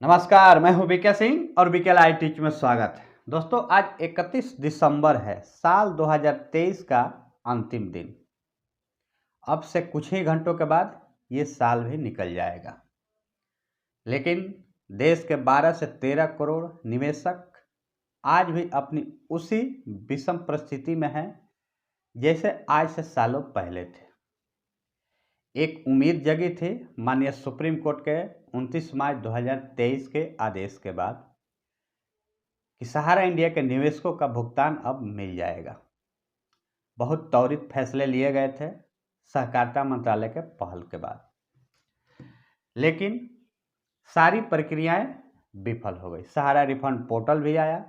नमस्कार, मैं हूं बीके सिंह और बीके लाइव टीच में स्वागत है। दोस्तों, आज 31 दिसंबर है, साल 2023 का अंतिम दिन। अब से कुछ ही घंटों के बाद ये साल भी निकल जाएगा, लेकिन देश के 12 से 13 करोड़ निवेशक आज भी अपनी उसी विषम परिस्थिति में हैं जैसे आज से सालों पहले थे। एक उम्मीद जगी थी माननीय सुप्रीम कोर्ट के 29 मार्च 2023 के आदेश के बाद कि सहारा इंडिया के निवेशकों का भुगतान अब मिल जाएगा। बहुत त्वरित फैसले लिए गए थे सहकारिता मंत्रालय के पहल के बाद, लेकिन सारी प्रक्रियाएं विफल हो गई। सहारा रिफंड पोर्टल भी आया,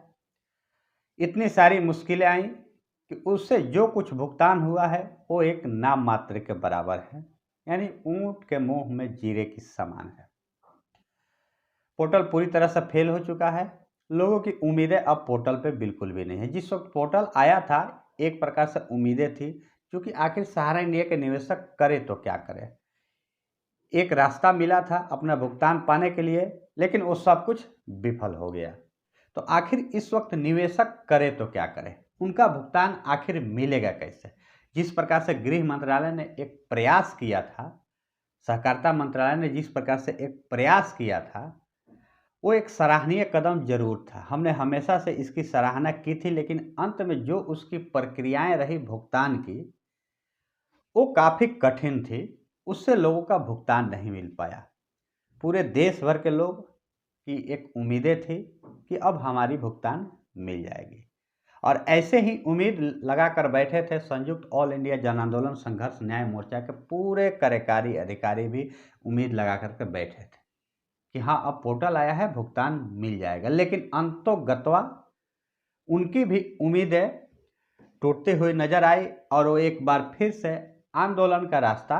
इतनी सारी मुश्किलें आई कि उससे जो कुछ भुगतान हुआ है वो एक नाम मात्र के बराबर है, यानी ऊंट के मुंह में जीरे की समान है। पोर्टल पूरी तरह से फेल हो चुका है। लोगों की उम्मीदें अब पोर्टल पे बिल्कुल भी नहीं है। जिस वक्त पोर्टल आया था एक प्रकार से उम्मीदें थी, क्योंकि आखिर सहारा इंडिया के निवेशक करे तो क्या करे। एक रास्ता मिला था अपना भुगतान पाने के लिए, लेकिन वो सब कुछ विफल हो गया। तो आखिर इस वक्त निवेशक करे तो क्या करे, उनका भुगतान आखिर मिलेगा कैसे। जिस प्रकार से गृह मंत्रालय ने एक प्रयास किया था, सहकारिता मंत्रालय ने जिस प्रकार से एक प्रयास किया था, वो एक सराहनीय कदम जरूर था। हमने हमेशा से इसकी सराहना की थी, लेकिन अंत में जो उसकी प्रक्रियाएं रही भुगतान की, वो काफ़ी कठिन थी। उससे लोगों का भुगतान नहीं मिल पाया। पूरे देश भर के लोग की एक उम्मीदें थी कि अब हमारी भुगतान मिल जाएगी, और ऐसे ही उम्मीद लगाकर बैठे थे संयुक्त ऑल इंडिया जन आंदोलन संघर्ष न्याय मोर्चा के पूरे कार्यकारी अधिकारी भी उम्मीद लगा करके बैठे थे कि हाँ, अब पोर्टल आया है, भुगतान मिल जाएगा। लेकिन अंतोगत्वा उनकी भी उम्मीदें टूटती हुई नजर आई और वो एक बार फिर से आंदोलन का रास्ता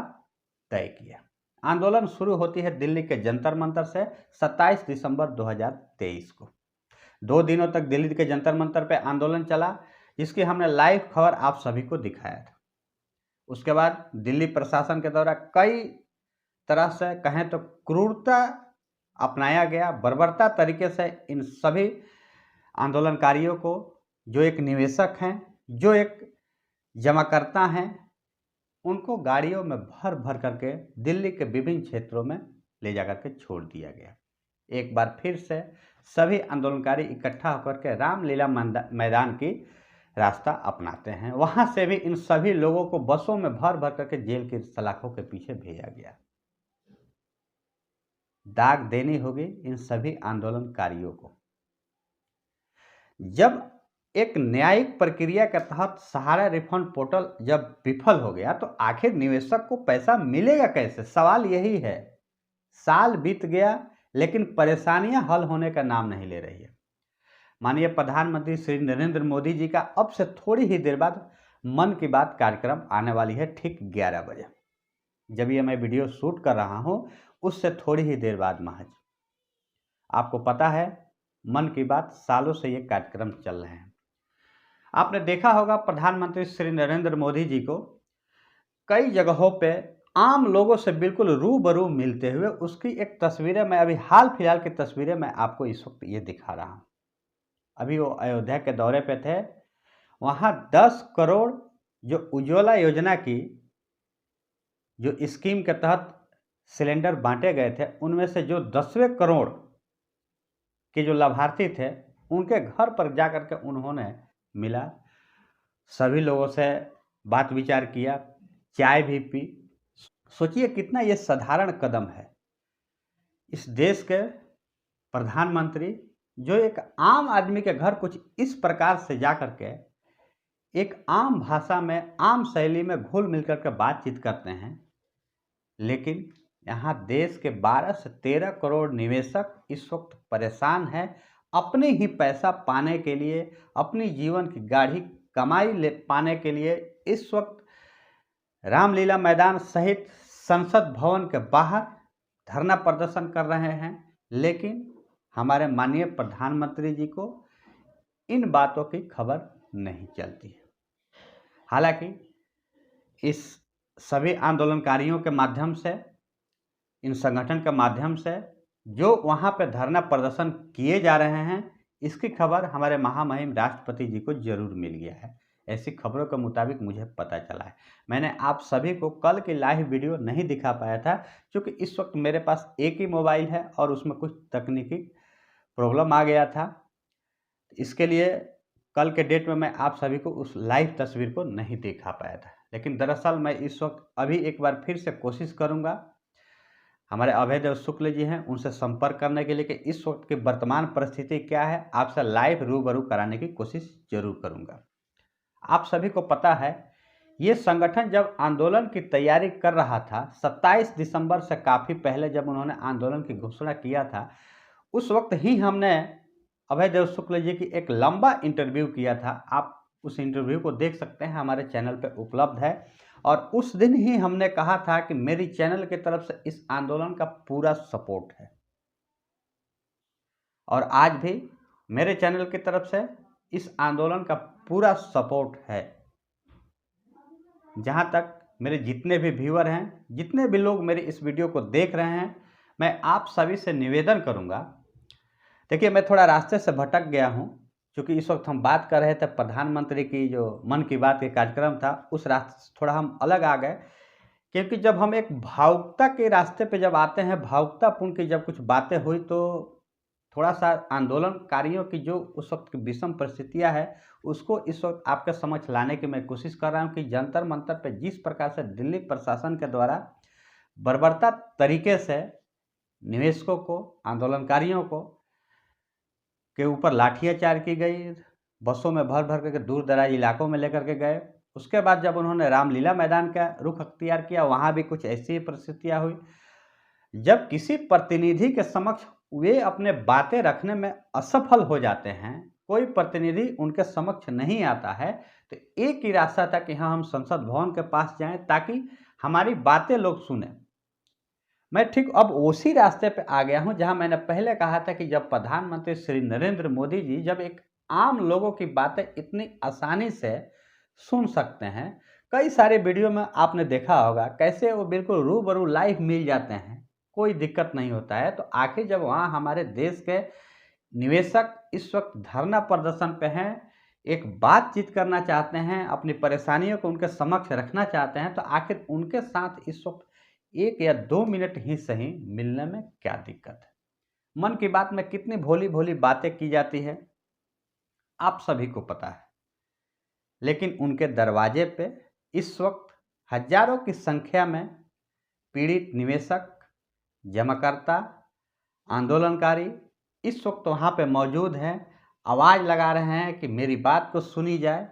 तय किया। आंदोलन शुरू होती है दिल्ली के जंतर मंतर से 27 दिसंबर 2023 को। 2 दिनों तक दिल्ली के जंतर मंतर पे आंदोलन चला, जिसकी हमने लाइव खबर आप सभी को दिखाया था। उसके बाद दिल्ली प्रशासन के द्वारा कई तरह से कहें तो क्रूरता अपनाया गया। बर्बरता तरीके से इन सभी आंदोलनकारियों को, जो एक निवेशक हैं, जो एक जमाकर्ता हैं, उनको गाड़ियों में भर भर करके दिल्ली के विभिन्न क्षेत्रों में ले जाकर के छोड़ दिया गया। एक बार फिर से सभी आंदोलनकारी इकट्ठा होकर के रामलीला मैदान की रास्ता अपनाते हैं। वहां से भी इन सभी लोगों को बसों में भर भर करके जेल की सलाखों के पीछे भेजा गया। दाग देनी होगी इन सभी आंदोलनकारियों को। जब एक न्यायिक प्रक्रिया के तहत सहारा रिफंड पोर्टल जब विफल हो गया, तो आखिर निवेशक को पैसा मिलेगा कैसे, सवाल यही है। साल बीत गया, लेकिन परेशानियां हल होने का नाम नहीं ले रही है। माननीय प्रधानमंत्री श्री नरेंद्र मोदी जी का अब से थोड़ी ही देर बाद मन की बात कार्यक्रम आने वाली है, ठीक 11 बजे। जब ये मैं वीडियो शूट कर रहा हूं, उससे थोड़ी ही देर बाद महज। आपको पता है, मन की बात सालों से ये कार्यक्रम चल रहे हैं। आपने देखा होगा प्रधानमंत्री श्री नरेंद्र मोदी जी को कई जगहों पे आम लोगों से बिल्कुल रूबरू मिलते हुए। उसकी एक तस्वीरें मैं अभी हाल फिलहाल की तस्वीरें मैं आपको इस वक्त ये दिखा रहा हूँ। अभी वो अयोध्या के दौरे पे थे। वहाँ 10 करोड़ जो उज्ज्वला योजना की जो स्कीम के तहत सिलेंडर बांटे गए थे, उनमें से जो 10वें करोड़ के जो लाभार्थी थे, उनके घर पर जा कर के उन्होंने मिला, सभी लोगों से बात विचार किया, चाय भी पी। सोचिए कितना ये साधारण कदम है। इस देश के प्रधानमंत्री जो एक आम आदमी के घर कुछ इस प्रकार से जा कर के एक आम भाषा में, आम शैली में घुल मिल कर के बातचीत करते हैं, लेकिन यहाँ देश के 12 से 13 करोड़ निवेशक इस वक्त परेशान हैं अपने ही पैसा पाने के लिए, अपनी जीवन की गाढ़ी कमाई पाने के लिए। इस वक्त रामलीला मैदान सहित संसद भवन के बाहर धरना प्रदर्शन कर रहे हैं, लेकिन हमारे माननीय प्रधानमंत्री जी को इन बातों की खबर नहीं चलती है। हालांकि इस सभी आंदोलनकारियों के माध्यम से, इन संगठन के माध्यम से जो वहाँ पे धरना प्रदर्शन किए जा रहे हैं, इसकी खबर हमारे महामहिम राष्ट्रपति जी को जरूर मिल गया है। ऐसी खबरों के मुताबिक मुझे पता चला है। मैंने आप सभी को कल की लाइव वीडियो नहीं दिखा पाया था, क्योंकि इस वक्त मेरे पास एक ही मोबाइल है और उसमें कुछ तकनीकी प्रॉब्लम आ गया था। इसके लिए कल के डेट में मैं आप सभी को उस लाइव तस्वीर को नहीं दिखा पाया था। लेकिन दरअसल मैं इस वक्त अभी एक बार फिर से कोशिश करूंगा, हमारे अभयदेव शुक्ल जी हैं, उनसे संपर्क करने के लिए कि इस वक्त की वर्तमान परिस्थिति क्या है, आपसे लाइव रूबरू कराने की कोशिश जरूर करूंगा। आप सभी को पता है, ये संगठन जब आंदोलन की तैयारी कर रहा था, 27 दिसंबर से काफ़ी पहले जब उन्होंने आंदोलन की घोषणा किया था, उस वक्त ही हमने अभयदेव शुक्ल जी की एक लंबा इंटरव्यू किया था। आप उस इंटरव्यू को देख सकते हैं, हमारे चैनल पर उपलब्ध है। और उस दिन ही हमने कहा था कि मेरी चैनल की तरफ से इस आंदोलन का पूरा सपोर्ट है, और आज भी मेरे चैनल की तरफ से इस आंदोलन का पूरा सपोर्ट है। जहाँ तक मेरे जितने भी व्यूअर हैं, जितने भी लोग मेरे इस वीडियो को देख रहे हैं, मैं आप सभी से निवेदन करूँगा। देखिए, मैं थोड़ा रास्ते से भटक गया हूँ, क्योंकि इस वक्त हम बात कर रहे थे प्रधानमंत्री की जो मन की बात के कार्यक्रम था, उस रास्ते से थोड़ा हम अलग आ गए। क्योंकि जब हम एक भावुकता के रास्ते पे जब आते हैं, भावुकतापूर्ण की जब कुछ बातें हुई, तो थोड़ा सा आंदोलनकारियों की जो उस वक्त की विषम परिस्थितियां है, उसको इस वक्त आपके समक्ष लाने की मैं कोशिश कर रहा हूं कि जंतर मंतर पे जिस प्रकार से दिल्ली प्रशासन के द्वारा बर्बरता तरीके से निवेशकों को, आंदोलनकारियों को के ऊपर लाठियाचार की गई, बसों में भर भर करके दूर दराज इलाकों में लेकर के गए। उसके बाद जब उन्होंने रामलीला मैदान का रुख अख्तियार किया, वहाँ भी कुछ ऐसी ही परिस्थितियाँ हुई। जब किसी प्रतिनिधि के समक्ष वे अपने बातें रखने में असफल हो जाते हैं, कोई प्रतिनिधि उनके समक्ष नहीं आता है, तो एक ही रास्ता था कि हाँ, हम संसद भवन के पास जाएं ताकि हमारी बातें लोग सुने। मैं ठीक अब उसी रास्ते पे आ गया हूं, जहां मैंने पहले कहा था कि जब प्रधानमंत्री श्री नरेंद्र मोदी जी जब एक आम लोगों की बातें इतनी आसानी से सुन सकते हैं, कई सारे वीडियो में आपने देखा होगा कैसे वो बिल्कुल रूबरू लाइव मिल जाते हैं, कोई दिक्कत नहीं होता है। तो आखिर जब वहाँ हमारे देश के निवेशक इस वक्त धरना प्रदर्शन पे हैं, एक बातचीत करना चाहते हैं, अपनी परेशानियों को उनके समक्ष रखना चाहते हैं, तो आखिर उनके साथ इस वक्त 1 या 2 मिनट ही सही मिलने में क्या दिक्कत है। मन की बात में कितनी भोली भोली बातें की जाती है, आप सभी को पता है। लेकिन उनके दरवाजे पे इस वक्त हजारों की संख्या में पीड़ित निवेशक, जमाकर्ता, आंदोलनकारी इस वक्त वहाँ पे मौजूद हैं, आवाज़ लगा रहे हैं कि मेरी बात को सुनी जाए,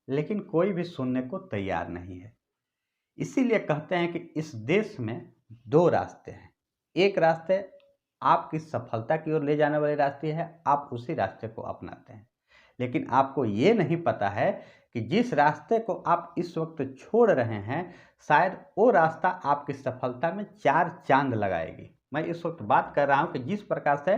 लेकिन कोई भी सुनने को तैयार नहीं है। इसीलिए कहते हैं कि इस देश में 2 रास्ते हैं। एक रास्ते आपकी सफलता की ओर ले जाने वाले रास्ते है, आप उसी रास्ते को अपनाते हैं। लेकिन आपको ये नहीं पता है कि जिस रास्ते को आप इस वक्त छोड़ रहे हैं, शायद वो रास्ता आपकी सफलता में 4 चांद लगाएगी। मैं इस वक्त बात कर रहा हूँ कि जिस प्रकार से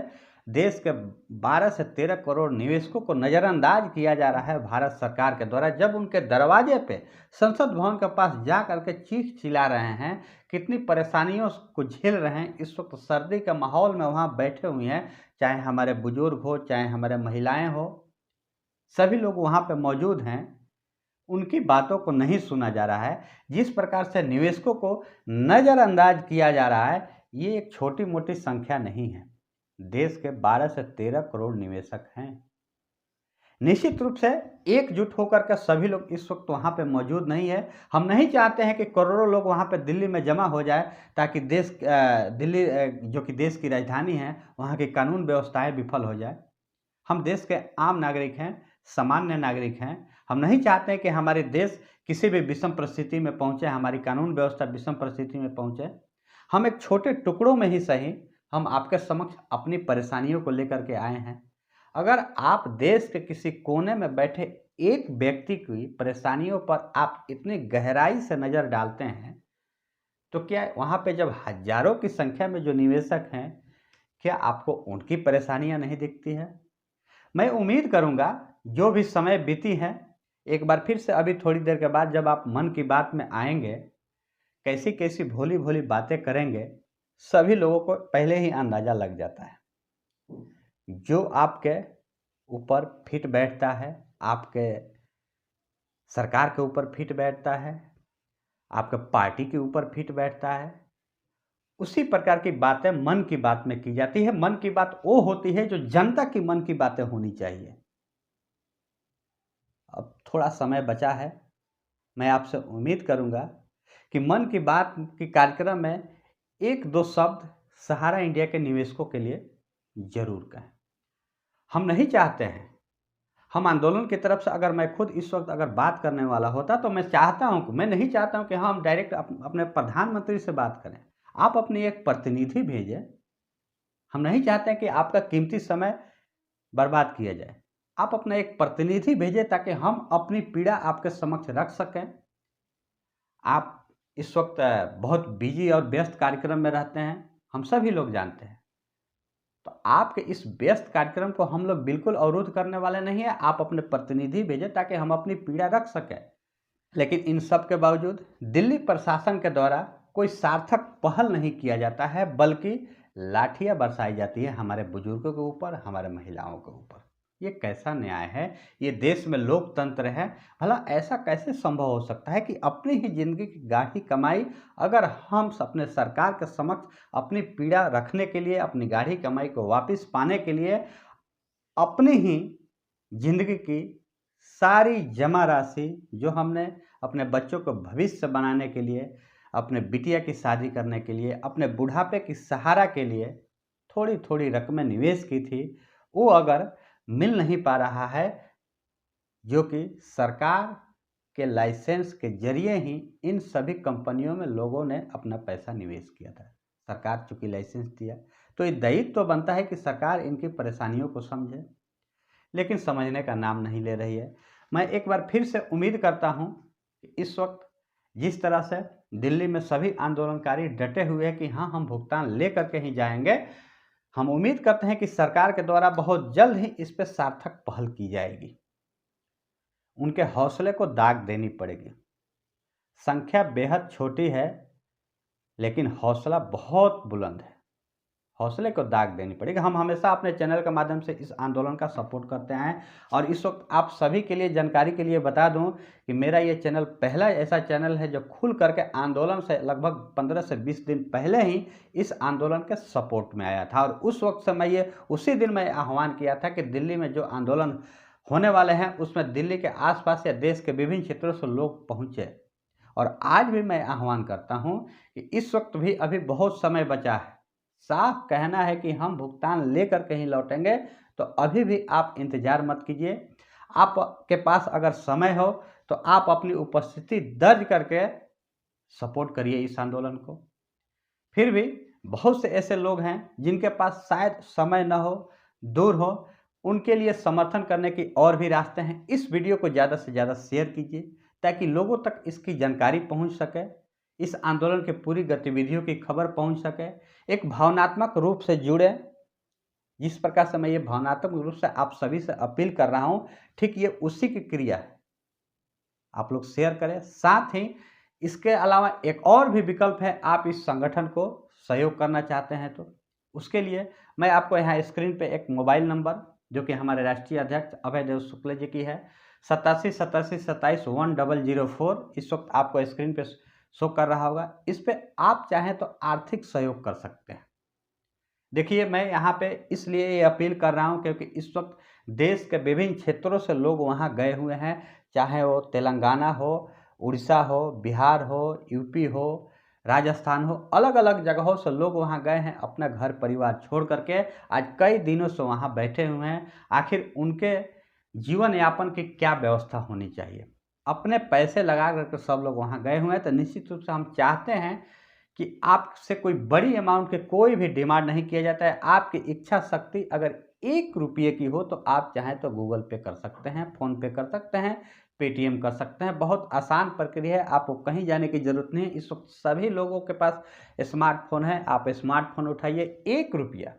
देश के 12 से 13 करोड़ निवेशकों को नज़रअंदाज किया जा रहा है भारत सरकार के द्वारा, जब उनके दरवाजे पे संसद भवन के पास जा करके चीख चिल्ला रहे हैं, कितनी परेशानियों को झेल रहे हैं, इस वक्त सर्दी के माहौल में वहाँ बैठे हुए हैं, चाहे हमारे बुजुर्ग हो, चाहे हमारे महिलाएं हो, सभी लोग वहाँ पे मौजूद हैं। उनकी बातों को नहीं सुना जा रहा है। जिस प्रकार से निवेशकों को नज़रअंदाज किया जा रहा है, ये एक छोटी मोटी संख्या नहीं है। देश के 12 से 13 करोड़ निवेशक हैं। निश्चित रूप से एकजुट होकर के सभी लोग इस वक्त वहाँ पे मौजूद नहीं है। हम नहीं चाहते हैं कि करोड़ों लोग वहाँ पे दिल्ली में जमा हो जाए, ताकि दिल्ली जो कि देश की राजधानी है, वहाँ की कानून व्यवस्थाएं विफल हो जाए। हम देश के आम नागरिक हैं, सामान्य नागरिक हैं। हम नहीं चाहते हैं कि हमारे देश किसी भी विषम परिस्थिति में पहुँचे, हमारी कानून व्यवस्था विषम परिस्थिति में पहुँचे। हम एक छोटे टुकड़ों में ही सही, हम आपके समक्ष अपनी परेशानियों को लेकर के आए हैं। अगर आप देश के किसी कोने में बैठे एक व्यक्ति की परेशानियों पर आप इतनी गहराई से नज़र डालते हैं, तो क्या वहाँ पे जब हजारों की संख्या में जो निवेशक हैं, क्या आपको उनकी परेशानियाँ नहीं दिखती है? मैं उम्मीद करूंगा जो भी समय बीती है, एक बार फिर से अभी थोड़ी देर के बाद जब आप मन की बात में आएंगे, कैसी कैसी भोली भोली बातें करेंगे, सभी लोगों को पहले ही अंदाज़ा लग जाता है। जो आपके ऊपर फिट बैठता है, आपके सरकार के ऊपर फिट बैठता है, आपके पार्टी के ऊपर फिट बैठता है, उसी प्रकार की बातें मन की बात में की जाती है। मन की बात वो होती है जो जनता की मन की बातें होनी चाहिए। अब थोड़ा समय बचा है, मैं आपसे उम्मीद करूंगा कि मन की बात के कार्यक्रम में एक दो शब्द सहारा इंडिया के निवेशकों के लिए जरूर कहें। हम नहीं चाहते हैं, हम आंदोलन की तरफ से अगर मैं खुद इस वक्त अगर बात करने वाला होता तो मैं नहीं चाहता हूं कि हम डायरेक्ट अपने प्रधानमंत्री से बात करें। आप अपनी एक प्रतिनिधि भेजें। हम नहीं चाहते कि आपका कीमती समय बर्बाद किया जाए। आप अपना एक प्रतिनिधि भेजें ताकि हम अपनी पीड़ा आपके समक्ष रख सकें। आप इस वक्त बहुत बिजी और व्यस्त कार्यक्रम में रहते हैं, हम सभी लोग जानते हैं। तो आपके इस व्यस्त कार्यक्रम को हम लोग बिल्कुल अवरुद्ध करने वाले नहीं है। आप अपने प्रतिनिधि भेजें ताकि हम अपनी पीड़ा रख सकें। लेकिन इन सब के बावजूद दिल्ली प्रशासन के द्वारा कोई सार्थक पहल नहीं किया जाता है, बल्कि लाठियां बरसाई जाती है हमारे बुजुर्गों के ऊपर, हमारे महिलाओं के ऊपर। ये कैसा न्याय है? ये देश में लोकतंत्र है? भला ऐसा कैसे संभव हो सकता है कि अपनी ही जिंदगी की गाढ़ी कमाई अगर हम अपने सरकार के समक्ष अपनी पीड़ा रखने के लिए, अपनी गाढ़ी कमाई को वापस पाने के लिए अपनी ही जिंदगी की सारी जमा राशि जो हमने अपने बच्चों को भविष्य बनाने के लिए, अपने बिटिया की शादी करने के लिए, अपने बुढ़ापे की सहारा के लिए थोड़ी थोड़ी रकमें निवेश की थी, वो अगर मिल नहीं पा रहा है, जो कि सरकार के लाइसेंस के जरिए ही इन सभी कंपनियों में लोगों ने अपना पैसा निवेश किया था। सरकार चूंकि लाइसेंस दिया तो ये दायित्व तो बनता है कि सरकार इनकी परेशानियों को समझे, लेकिन समझने का नाम नहीं ले रही है। मैं एक बार फिर से उम्मीद करता हूं कि इस वक्त जिस तरह से दिल्ली में सभी आंदोलनकारी डटे हुए हैं कि हाँ, हम भुगतान लेकर के ही जाएंगे, हम उम्मीद करते हैं कि सरकार के द्वारा बहुत जल्द ही इस पर सार्थक पहल की जाएगी। उनके हौसले को दाग देनी पड़ेगी। संख्या बेहद छोटी है, लेकिन हौसला बहुत बुलंद है। हौसले को दाग देनी पड़ेगी। हम हमेशा अपने चैनल के माध्यम से इस आंदोलन का सपोर्ट करते हैं, और इस वक्त आप सभी के लिए जानकारी के लिए बता दूं कि मेरा ये चैनल पहला ऐसा चैनल है जो खुल करके आंदोलन से लगभग 15 से 20 दिन पहले ही इस आंदोलन के सपोर्ट में आया था। और उस वक्त से मैं उसी दिन मैं आह्वान किया था कि दिल्ली में जो आंदोलन होने वाले हैं उसमें दिल्ली के आसपास या देश के विभिन्न क्षेत्रों से लोग पहुँचे। और आज भी मैं आह्वान करता हूँ कि इस वक्त भी अभी बहुत समय बचा है। साफ कहना है कि हम भुगतान लेकर कहीं लौटेंगे, तो अभी भी आप इंतजार मत कीजिए। आपके पास अगर समय हो तो आप अपनी उपस्थिति दर्ज करके सपोर्ट करिए इस आंदोलन को। फिर भी बहुत से ऐसे लोग हैं जिनके पास शायद समय न हो, दूर हो, उनके लिए समर्थन करने की और भी रास्ते हैं। इस वीडियो को ज़्यादा से ज़्यादा शेयर कीजिए ताकि लोगों तक इसकी जानकारी पहुंच सके, इस आंदोलन की पूरी गतिविधियों की खबर पहुंच सके। एक भावनात्मक रूप से जुड़े। जिस प्रकार से मैं ये भावनात्मक रूप से आप सभी से अपील कर रहा हूं, ठीक ये उसी की क्रिया है। आप लोग शेयर करें। साथ ही इसके अलावा एक और भी विकल्प है, आप इस संगठन को सहयोग करना चाहते हैं तो उसके लिए मैं आपको यहाँ स्क्रीन पे एक मोबाइल नंबर जो कि हमारे राष्ट्रीय अध्यक्ष अभय देव शुक्ल जी की है, 8787271004, इस वक्त आपको स्क्रीन पे शो कर रहा होगा। इस पे आप चाहें तो आर्थिक सहयोग कर सकते हैं। देखिए, मैं यहाँ पे इसलिए ये अपील कर रहा हूँ क्योंकि इस वक्त देश के विभिन्न क्षेत्रों से लोग वहाँ गए हुए हैं, चाहे वो तेलंगाना हो, उड़ीसा हो, बिहार हो, यूपी हो, राजस्थान हो, अलग अलग जगहों से लोग वहाँ गए हैं अपना घर परिवार छोड़ करके। आज कई दिनों से वहाँ बैठे हुए हैं। आखिर उनके जीवन यापन की क्या व्यवस्था होनी चाहिए, अपने पैसे लगा करके सब लोग वहाँ गए हुए हैं। तो निश्चित रूप से हम चाहते हैं कि आपसे कोई बड़ी अमाउंट के कोई भी डिमांड नहीं किया जाता है। आपकी इच्छा शक्ति अगर 1 रुपये की हो तो आप चाहें तो गूगल पे कर सकते हैं, फ़ोन पे कर सकते हैं, पेटीएम कर सकते हैं। बहुत आसान प्रक्रिया है, आपको कहीं जाने की ज़रूरत नहीं है। इस वक्त सभी लोगों के पास स्मार्टफोन है, आप स्मार्टफोन उठाइए। 1 रुपया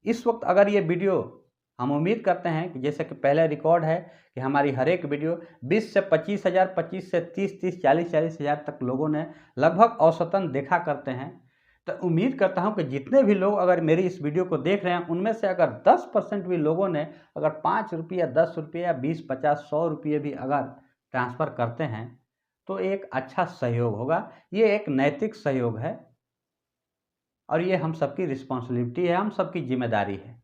इस वक्त अगर ये वीडियो, हम उम्मीद करते हैं कि जैसे कि पहले रिकॉर्ड है कि हमारी हर एक वीडियो 20 से 25 हज़ार, 25 से 30 30, 40 40 हज़ार तक लोगों ने लगभग औसतन देखा करते हैं। तो उम्मीद करता हूं कि जितने भी लोग अगर मेरी इस वीडियो को देख रहे हैं उनमें से अगर 10% भी लोगों ने अगर 5 रुपये, 10 रुपये या 20, 50, 100 रुपये भी अगर ट्रांसफ़र करते हैं तो एक अच्छा सहयोग होगा। ये एक नैतिक सहयोग है और ये हम सबकी रिस्पॉन्सिबिलिटी है, हम सबकी जिम्मेदारी है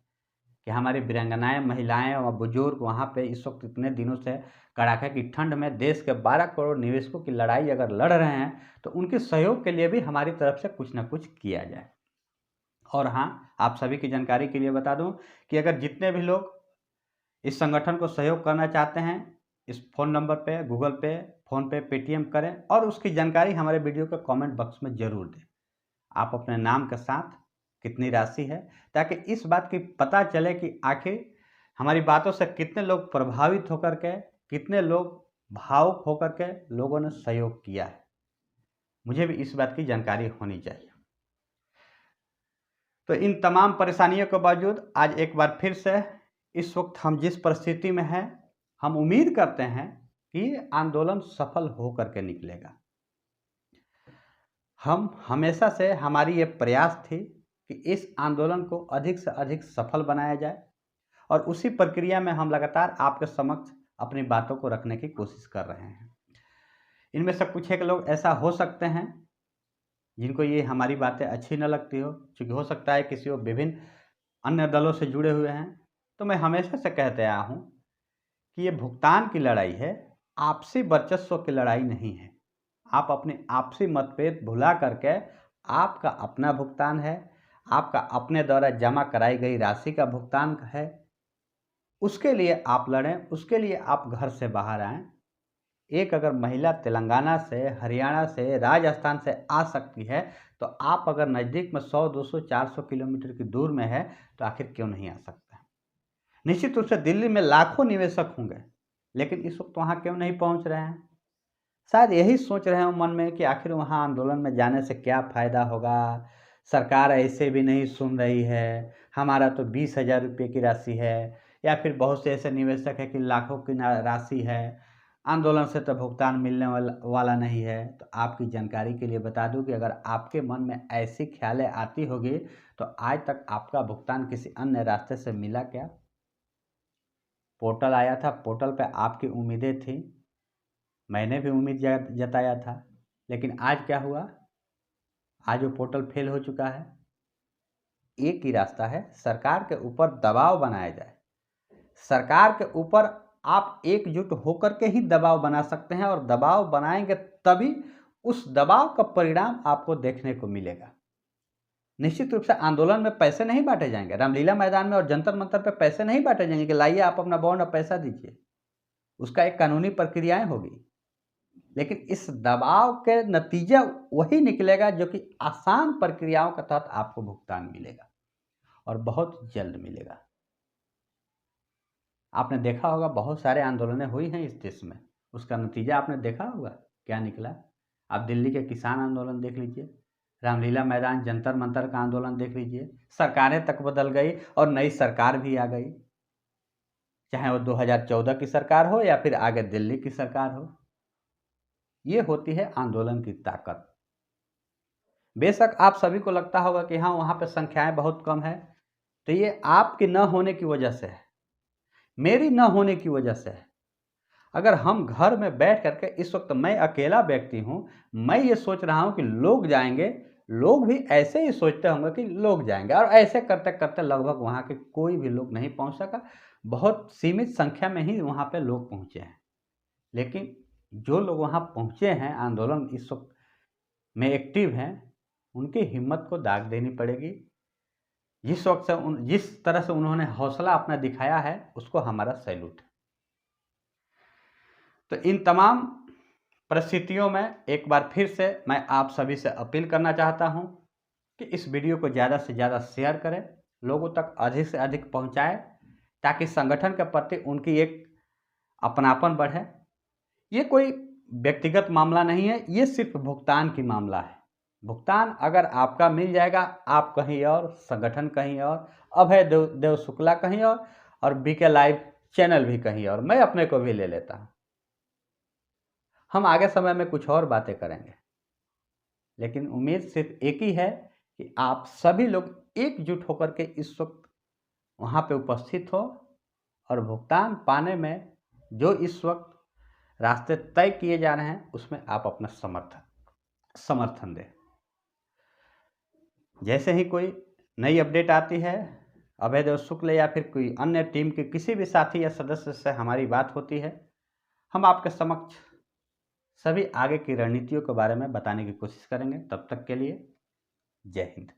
कि हमारी वीरांगनाएँ, महिलाएँ और बुजुर्ग वहाँ पे इस वक्त इतने दिनों से कड़ाके की ठंड में देश के 12 करोड़ निवेशकों की लड़ाई अगर लड़ रहे हैं तो उनके सहयोग के लिए भी हमारी तरफ से कुछ ना कुछ किया जाए। और हाँ, आप सभी की जानकारी के लिए बता दूं कि अगर जितने भी लोग इस संगठन को सहयोग करना चाहते हैं, इस फ़ोन नंबर पे गूगल पे, फ़ोनपे, पेटीएम करें और उसकी जानकारी हमारे वीडियो के कमेंट बॉक्स में ज़रूर दें। आप अपने नाम के साथ कितनी राशि है, ताकि इस बात की पता चले कि आखिर हमारी बातों से कितने लोग प्रभावित होकर के, कितने लोग भावुक होकर के लोगों ने सहयोग किया है। मुझे भी इस बात की जानकारी होनी चाहिए। तो इन तमाम परेशानियों के बावजूद आज एक बार फिर से इस वक्त हम जिस परिस्थिति में हैं, हम उम्मीद करते हैं कि आंदोलन सफल होकर के निकलेगा। हम हमेशा से हमारी ये प्रयास थी कि इस आंदोलन को अधिक से अधिक सफल बनाया जाए और उसी प्रक्रिया में हम लगातार आपके समक्ष अपनी बातों को रखने की कोशिश कर रहे हैं। इनमें से कुछ एक लोग ऐसा हो सकते हैं जिनको ये हमारी बातें अच्छी न लगती हो, क्योंकि हो सकता है किसी वो विभिन्न अन्य दलों से जुड़े हुए हैं। तो मैं हमेशा से कहते आया हूँ कि ये भुगतान की लड़ाई है, आपसी वर्चस्व की लड़ाई नहीं है। आप अपने आपसी मतभेद भुला करके आपका अपना भुगतान है, आपका अपने द्वारा जमा कराई गई राशि का भुगतान है, उसके लिए आप लड़ें, उसके लिए आप घर से बाहर आएँ। एक अगर महिला तेलंगाना से, हरियाणा से, राजस्थान से आ सकती है तो आप अगर नज़दीक में 100, 200, 400 किलोमीटर की दूर में है तो आखिर क्यों नहीं आ सकता। निश्चित रूप से दिल्ली में लाखों निवेशक होंगे, लेकिन इस वक्त वहाँ क्यों नहीं पहुँच रहे हैं। शायद यही सोच रहे हो मन में कि आखिर वहाँ आंदोलन में जाने से क्या फ़ायदा होगा, सरकार ऐसे भी नहीं सुन रही है, हमारा तो 20,000 रुपये की राशि है, या फिर बहुत से ऐसे निवेशक हैं कि लाखों की राशि है, आंदोलन से तो भुगतान मिलने वाला नहीं है। तो आपकी जानकारी के लिए बता दूं कि अगर आपके मन में ऐसी ख्यालें आती होगी तो आज तक आपका भुगतान किसी अन्य रास्ते से मिला क्या। पोर्टल आया था, पोर्टल पे आपकी उम्मीदें थी, मैंने भी उम्मीद जताया था, लेकिन आज क्या हुआ, आज वो पोर्टल फेल हो चुका है। एक ही रास्ता है, सरकार के ऊपर दबाव बनाया जाए। सरकार के ऊपर आप एकजुट होकर के ही दबाव बना सकते हैं और दबाव बनाएंगे तभी उस दबाव का परिणाम आपको देखने को मिलेगा। निश्चित रूप से आंदोलन में पैसे नहीं बांटे जाएंगे, रामलीला मैदान में और जंतर मंतर पे पैसे नहीं बांटे जाएंगे कि लाइए आप अपना बॉन्ड और पैसा दीजिए। उसका एक कानूनी प्रक्रियाएं होगी, लेकिन इस दबाव के नतीजा वही निकलेगा जो कि आसान प्रक्रियाओं के तहत आपको भुगतान मिलेगा और बहुत जल्द मिलेगा। आपने देखा होगा बहुत सारे आंदोलनें हुई हैं इस देश में, उसका नतीजा आपने देखा होगा क्या निकला। आप दिल्ली के किसान आंदोलन देख लीजिए, रामलीला मैदान जंतर मंतर का आंदोलन देख लीजिए, सरकारें तक बदल गई और नई सरकार भी आ गई, चाहे वो 2014 की सरकार हो या फिर आगे दिल्ली की सरकार हो। ये होती है आंदोलन की ताकत। बेशक आप सभी को लगता होगा कि हाँ वहाँ पे संख्याएं बहुत कम है, तो ये आपके न होने की वजह से है, मेरी न होने की वजह से है। अगर हम घर में बैठ करके, इस वक्त मैं अकेला व्यक्ति हूँ, मैं ये सोच रहा हूँ कि लोग जाएंगे, लोग भी ऐसे ही सोचते होंगे कि लोग जाएंगे, और ऐसे करते करते लगभग वहाँ के कोई भी लोग नहीं पहुँच सका, बहुत सीमित संख्या में ही वहाँ पे लोग पहुँचे हैं। लेकिन जो लोग वहाँ पहुँचे हैं, आंदोलन इस वक्त में एक्टिव हैं, उनकी हिम्मत को दाग देनी पड़ेगी। जिस तरह से उन्होंने हौसला अपना दिखाया है, उसको हमारा सैल्यूट है। तो इन तमाम परिस्थितियों में एक बार फिर से मैं आप सभी से अपील करना चाहता हूं कि इस वीडियो को ज़्यादा से ज़्यादा शेयर करें, लोगों तक अधिक से अधिक पहुंचाएं, ताकि संगठन के प्रति उनकी एक अपनापन बढ़े। ये कोई व्यक्तिगत मामला नहीं है, ये सिर्फ भुगतान की मामला है। भुगतान अगर आपका मिल जाएगा, आप कहीं और, संगठन कहीं और, अभय देव शुक्ला कहीं और बीके लाइव चैनल भी कहीं और, मैं अपने को भी ले लेता हूँ। हम आगे समय में कुछ और बातें करेंगे, लेकिन उम्मीद सिर्फ एक ही है कि आप सभी लोग एकजुट होकर के इस वक्त वहाँ पे उपस्थित हो और भुगतान पाने में जो इस वक्त रास्ते तय किए जा रहे हैं उसमें आप अपना समर्थन दें। जैसे ही कोई नई अपडेट आती है, अभयदेव शुक्ल या फिर कोई अन्य टीम के किसी भी साथी या सदस्य से हमारी बात होती है, हम आपके समक्ष सभी आगे की रणनीतियों के बारे में बताने की कोशिश करेंगे। तब तक के लिए जय हिंद।